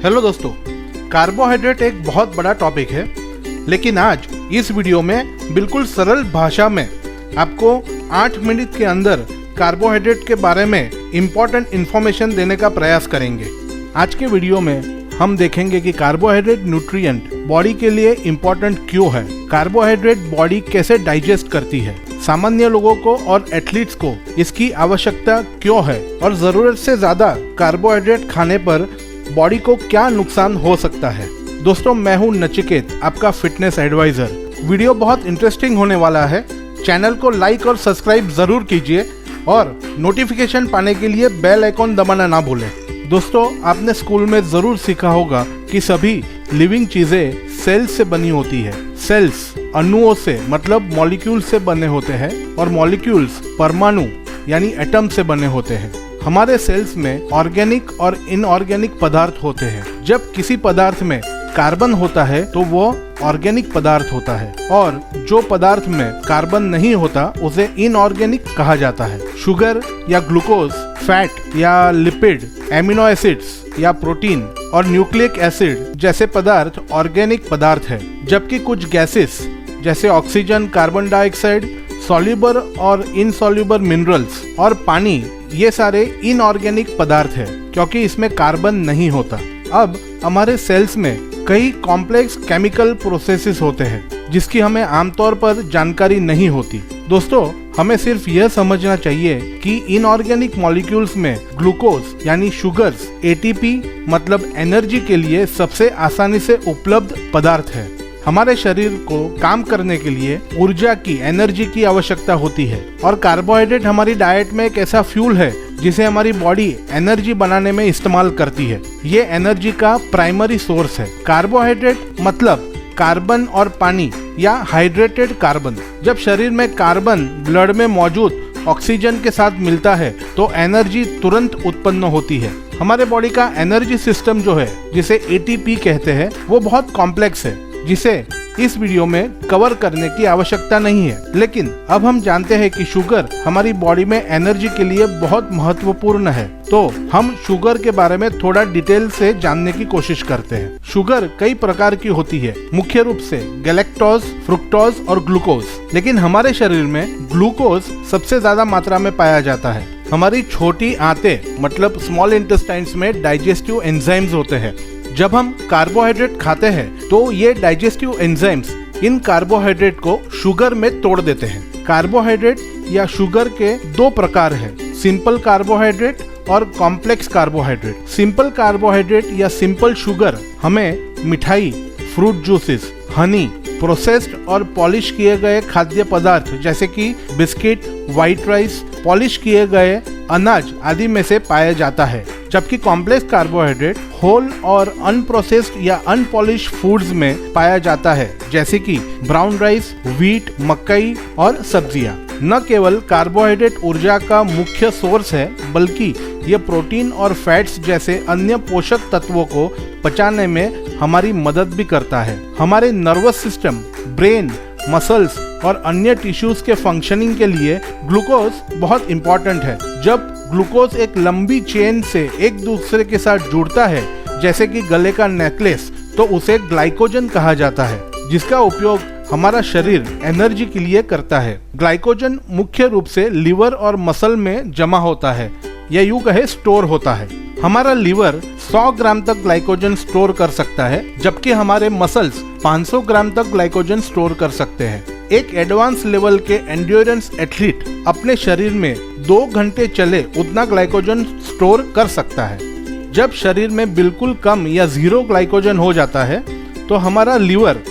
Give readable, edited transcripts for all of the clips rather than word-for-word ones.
Hello दोस्तों, carbohydrate एक बहुत बड़ा टॉपिक है, लेकिन आज इस वीडियो में बिल्कुल सरल भाषा में आपको 8 मिनट के अंदर कार्बोहाइड्रेट के बारे में इम्पोर्टेंट इन्फॉर्मेशन देने का प्रयास करेंगे। आज के वीडियो में हम देखेंगे कि कार्बोहाइड्रेट न्यूट्रिएंट बॉडी के लिए इम्पोर्टेंट क्यों है, कार्बोहाइड्रेट बॉडी कैसे डाइजेस्ट करती है, सामान्य लोगों को और एथलीट्स को इसकी आवश्यकता क्यों है और जरूरत से ज्यादा कार्बोहाइड्रेट खाने पर बॉडी को क्या नुकसान हो सकता है। दोस्तों, मैं हूं नचिकेत, आपका फिटनेस एडवाइजर। वीडियो बहुत इंटरेस्टिंग होने वाला है। चैनल को लाइक और सब्सक्राइब जरूर कीजिए और नोटिफिकेशन पाने के लिए बेल आइकॉन दबाना ना भूलें। दोस्तों, आपने स्कूल में जरूर सीखा होगा कि सभी लिविंग चीजें सेल्स से बनी होती है। सेल्स अणुओं से मतलब मॉलिक्यूल से बने होते हैं और मॉलिक्यूल्स परमाणु यानी एटम से बने होते हैं। हमारे सेल्स में ऑर्गेनिक और इनऑर्गेनिक पदार्थ होते हैं। जब किसी पदार्थ में कार्बन होता है तो वो ऑर्गेनिक पदार्थ होता है और जो पदार्थ में कार्बन नहीं होता उसे इनऑर्गेनिक कहा जाता है। शुगर या ग्लूकोज, फैट या लिपिड, एमिनो एसिड्स या प्रोटीन और न्यूक्लिक एसिड जैसे पदार्थ ऑर्गेनिक पदार्थ है, जबकि कुछ गैसेस जैसे ऑक्सीजन, कार्बन डाइऑक्साइड, सॉल्युबल और इनसॉल्युबल मिनरल्स और पानी, ये सारे इनऑर्गेनिक पदार्थ है क्योंकि इसमें कार्बन नहीं होता। अब हमारे सेल्स में कई कॉम्प्लेक्स केमिकल प्रोसेसेस होते हैं जिसकी हमें आमतौर पर जानकारी नहीं होती। दोस्तों, हमें सिर्फ यह समझना चाहिए कि इनऑर्गेनिक मॉलिक्यूल्स में ग्लूकोज यानी शुगर्स एटीपी मतलब एनर्जी के लिए सबसे आसानी से उपलब्ध पदार्थ है। हमारे शरीर को काम करने के लिए ऊर्जा की, एनर्जी की आवश्यकता होती है और कार्बोहाइड्रेट हमारी डाइट में एक ऐसा फ्यूल है जिसे हमारी बॉडी एनर्जी बनाने में इस्तेमाल करती है। ये एनर्जी का प्राइमरी सोर्स है। कार्बोहाइड्रेट मतलब कार्बन और पानी या हाइड्रेटेड कार्बन। जब शरीर में कार्बन ब्लड में मौजूद ऑक्सीजन के साथ मिलता है तो एनर्जी तुरंत उत्पन्न होती है। हमारे बॉडी का एनर्जी सिस्टम जो है, जिसे एटीपी कहते हैं, वो बहुत कॉम्प्लेक्स है जिसे इस वीडियो में कवर करने की आवश्यकता नहीं है। लेकिन अब हम जानते हैं कि शुगर हमारी बॉडी में एनर्जी के लिए बहुत महत्वपूर्ण है, तो हम शुगर के बारे में थोड़ा डिटेल से जानने की कोशिश करते हैं। शुगर कई प्रकार की होती है, मुख्य रूप से गैलेक्टोज, फ्रुक्टोज और ग्लूकोज। लेकिन हमारे शरीर में ग्लूकोज सबसे ज्यादा मात्रा में पाया जाता है। हमारी छोटी आंतें मतलब स्मॉल इंटेस्टाइन्स में डाइजेस्टिव एंजाइम्स होते हैं। जब हम कार्बोहाइड्रेट खाते हैं तो ये डाइजेस्टिव एंजाइम्स इन कार्बोहाइड्रेट को शुगर में तोड़ देते हैं। कार्बोहाइड्रेट या शुगर के दो प्रकार हैं, सिंपल कार्बोहाइड्रेट और कॉम्प्लेक्स कार्बोहाइड्रेट। सिंपल कार्बोहाइड्रेट या सिंपल शुगर हमें मिठाई, फ्रूट जूसेस, हनी, प्रोसेस्ड और पॉलिश किए गए खाद्य पदार्थ जैसे कि बिस्किट, व्हाइट राइस, पॉलिश किए गए अनाज आदि में से पाया जाता है। जबकि कॉम्प्लेक्स कार्बोहाइड्रेट होल और अनप्रोसेस्ड या अनपॉलिश फूड्स में पाया जाता है जैसे कि ब्राउन राइस, व्हीट, मकई और सब्जियां। न केवल कार्बोहाइड्रेट ऊर्जा का मुख्य सोर्स है, बल्कि ये प्रोटीन और फैट्स जैसे अन्य पोषक तत्वों को पचाने में हमारी मदद भी करता है। हमारे नर्वस सिस्टम, ब्रेन, मसल्स और अन्य टिश्यूज के फंक्शनिंग के लिए ग्लूकोज बहुत इंपॉर्टेंट है। जब ग्लूकोज एक लंबी चेन से एक दूसरे के साथ जुड़ता है जैसे कि गले का नेकलेस, तो उसे ग्लाइकोजन कहा जाता है, जिसका उपयोग हमारा शरीर एनर्जी के लिए करता है। ग्लाइकोजन मुख्य रूप से लिवर और मसल में जमा होता है या यूं कहे स्टोर होता है। हमारा लिवर 100 ग्राम तक ग्लाइकोजन स्टोर कर सकता है, जबकि हमारे मसल्स 500 ग्राम तक ग्लाइकोजन स्टोर कर सकते हैं। एक एडवांस लेवल के एंड्योरेंस एथलीट अपने शरीर में 2 घंटे चले उतना ग्लाइकोजन स्टोर कर सकता है। जब शरीर में बिल्कुल कम या 0 ग्लाइकोजन हो जाता है तो हमारा लीवर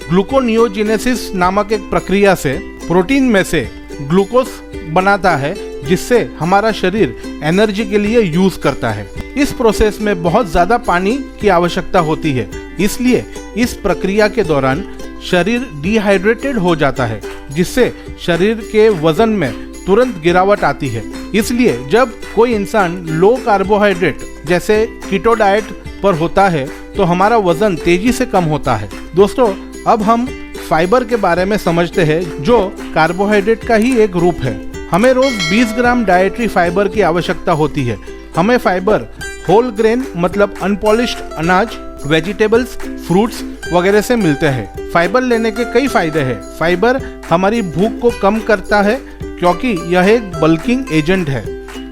ग्लूकोनियोजेनेसिस नामक एक प्रक्रिया से प्रोटीन में से ग्लूकोज बनाता है, जिससे हमारा शरीर एनर्जी के लिए यूज करता है। इस प्रोसेस में बहुत ज्यादा पानी की आवश्यकता होती है, इसलिए इस प्रक्रिया के दौरान शरीर डिहाइड्रेटेड हो जाता है, जिससे शरीर के वजन में तुरंत गिरावट आती है। इसलिए जब कोई इंसान लो कार्बोहाइड्रेट जैसे कीटो डाइट पर होता है तो हमारा वजन तेजी से कम होता है। दोस्तों, अब हम फाइबर के बारे में समझते हैं, जो कार्बोहाइड्रेट का ही एक रूप है। हमें रोज 20 ग्राम डाइटरी फाइबर की आवश्यकता होती है। हमें फाइबर होल ग्रेन मतलब अनपॉलिश्ड अनाज, वेजिटेबल्स, फ्रूट्स वगैरह से मिलते हैं। फाइबर लेने के कई फायदे हैं। फाइबर हमारी भूख को कम करता है क्योंकि यह एक बल्किंग एजेंट है।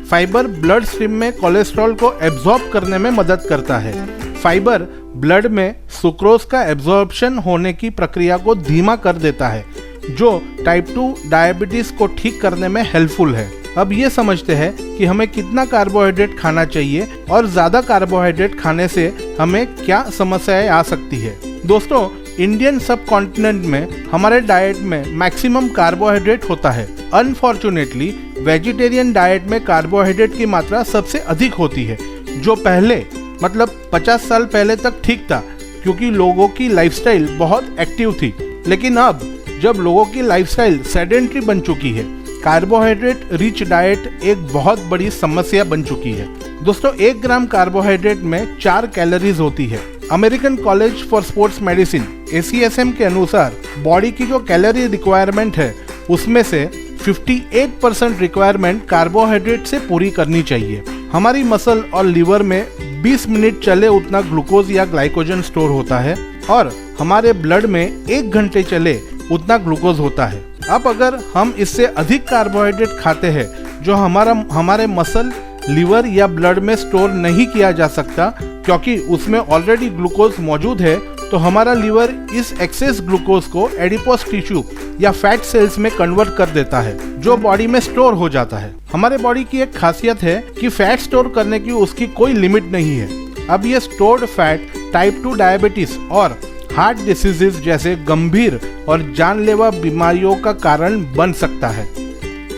फाइबर ब्लड स्ट्रीम में कोलेस्ट्रॉल को एब्जॉर्ब करने में मदद करता है। फाइबर ब्लड में सुक्रोज का एब्जॉर्प्शन होने की प्रक्रिया को धीमा कर देता है, जो टाइप 2 डायबिटीज को ठीक करने में हेल्पफुल है। अब ये समझते हैं कि हमें कितना कार्बोहाइड्रेट खाना चाहिए और ज़्यादा कार्बोहाइड्रेट खाने से हमें क्या समस्याएं आ सकती है। दोस्तों, इंडियन सब कॉन्टिनेंट में हमारे डाइट में मैक्सिमम कार्बोहाइड्रेट होता है। अनफॉर्चुनेटली वेजिटेरियन डाइट में कार्बोहाइड्रेट की मात्रा सबसे अधिक होती है, जो पहले मतलब 50 साल पहले तक ठीक था क्योंकि लोगों की लाइफस्टाइल बहुत एक्टिव थी। लेकिन अब जब लोगों की लाइफस्टाइल सेडेंटरी बन चुकी है, कार्बोहाइड्रेट रिच डाइट एक बहुत बड़ी समस्या बन चुकी है। दोस्तों, 1 ग्राम कार्बोहाइड्रेट में 4 कैलोरीज होती है। American college for sports medicine ACSM के अनुसार बॉडी की जो कैलोरी रिक्वायरमेंट है उसमें से 58% रिक्वायरमेंट कार्बोहाइड्रेट से पूरी करनी चाहिए। हमारी मसल और लीवर में 20 मिनट चले उतना ग्लूकोज या ग्लाइकोजन स्टोर होता है और हमारे ब्लड में 1 घंटे चले उतना ग्लूकोज होता है। अब अगर हम इससे अधिक कार्बोहाइड्रेट खाते हैं जो हमारे मसल, लीवर या ब्लड में स्टोर नहीं किया जा सकता क्योंकि उसमें ऑलरेडी ग्लूकोज मौजूद है, तो हमारा लीवर इस एक्सेस ग्लूकोज को एडिपोज टिश्यू या फैट सेल्स में कन्वर्ट कर देता है, जो बॉडी में स्टोर हो जाता है। हमारे बॉडी की एक खासियत है कि फैट स्टोर करने की उसकी कोई लिमिट नहीं है। अब ये स्टोर्ड फैट टाइप 2 डायबिटीज और हार्ट डिसीजेज जैसे गंभीर और जानलेवा बीमारियों का कारण बन सकता है।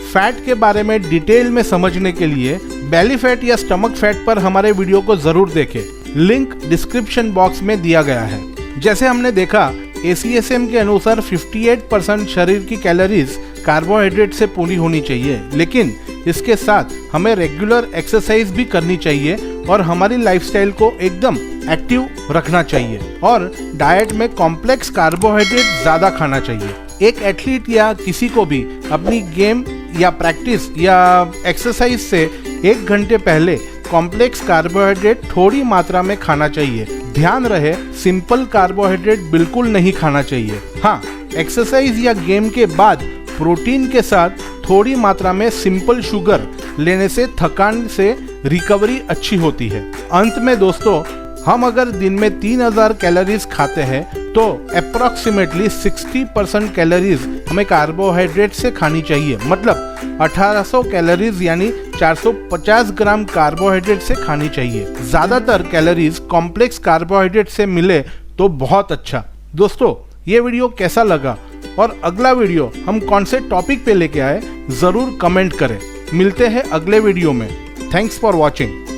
फैट के बारे में डिटेल में समझने के लिए बेली फैट या स्टमक फैट पर हमारे वीडियो को जरूर देखें। लिंक डिस्क्रिप्शन बॉक्स में दिया गया है। जैसे हमने देखा, ACSM के अनुसार 58% शरीर की कैलोरीज कार्बोहाइड्रेट से पूरी होनी चाहिए, लेकिन इसके साथ हमें रेगुलर एक्सरसाइज भी करनी चाहिए और हमारी लाइफस्टाइल को एकदम एक्टिव रखना चाहिए और डाइट में कॉम्प्लेक्स कार्बोहाइड्रेट ज़्यादा खाना चाहिए। एक एथलीट या किसी को भी अपनी गेम या प्रैक्टिस या एक्सरसाइज से 1 घंटे पहले कॉम्प्लेक्स कार्बोहाइड्रेट थोड़ी मात्रा में खाना चाहिए। ध्यान रहे, सिंपल कार्बोहाइड्रेट बिल्कुल नहीं खाना चाहिए। हाँ, एक्सरसाइज या गेम के बाद प्रोटीन के साथ थोड़ी मात्रा में सिंपल शुगर लेने से थकान से रिकवरी अच्छी होती है। अंत में दोस्तों, हम अगर दिन में 3000 कैलोरीज खाते हैं तो अप्रॉक्सीमेटली 60% कैलोरीज हमें कार्बोहाइड्रेट से खानी चाहिए। मतलब 1800 कैलोरीज यानी 450 ग्राम कार्बोहाइड्रेट से खानी चाहिए। ज़्यादातर कैलोरीज कॉम्प्लेक्स कार्बोहाइड्रेट से मिले तो बहुत अच्छा। दोस्तों, ये वीडियो कैसा लगा और अगला वीडियो हम कौन से टॉपिक पे लेके आए, ज़रूर कमेंट करें। मिलते हैं अगले वीडियो में। Thanks for watching.